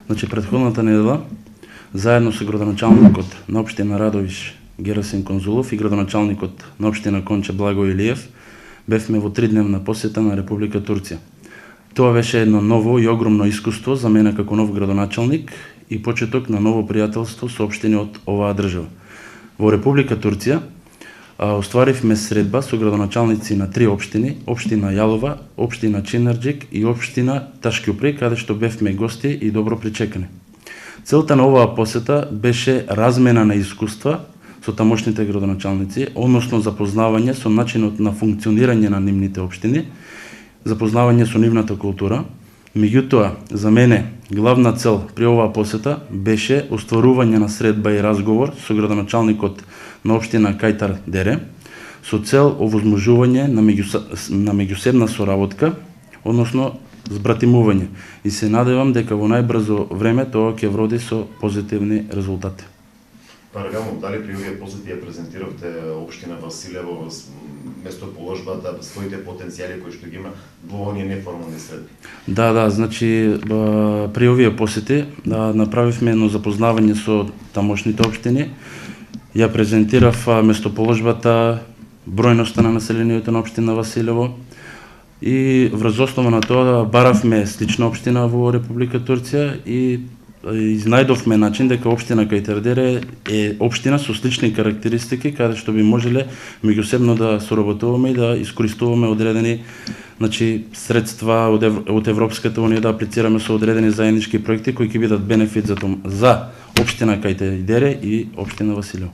Значи предходната недела, заедно с градоначалникот на општина Радовиш Герасим Конзулов и градоначалникот на општина Конча Благо Илиев, бевме во 3-дневна посета на Република Турција. Тоа беше едно ново и огромно искуство за мене како нов градоначалник и почеток на ново пријателство со општини од оваа држава. Во Република Турција остваривме средба со градоначалници на 3 општини, општина Јалова, општина Чинарџик и општина Ташкјупри, каде што бевме гости и добро причекани. Целта на оваа посета беше размена на искуства со тамошните градоначалници, односно запознавање со начинот на функционирање на нивните општини, запознавање со нивната култура. Меѓутоа, за мене главна цел при оваа посета беше остварување на средба и разговор со градоначалникот на општина Кајтар Дере со цел овозможување на меѓусебна соработка, односно збратимување. И се надевам дека во најбрзо време тоа ќе вроди со позитивни резултати. Паралелно, дали при овие посети ја презентиравте општина Василево местоположбата, своите потенцијали кои што ги има во оние неформални средби? Да, значи при овие посети направивме едно запознавање со тамошните општини. Ја презентирав местоположбата, бројноста на населението на општина Василево и врз основа на тоа баравме слична општина во Република Турција и изнајдовме начин дека општина Кајтар Дере е општина со слични карактеристики, каде што би можеле меѓусебно да соработуваме и да искористуваме одредени средства од Европската унија, да аплицираме со одредени заеднички проекти кои ќе бидат бенефит за општина Кајтар Дере и општина Василево.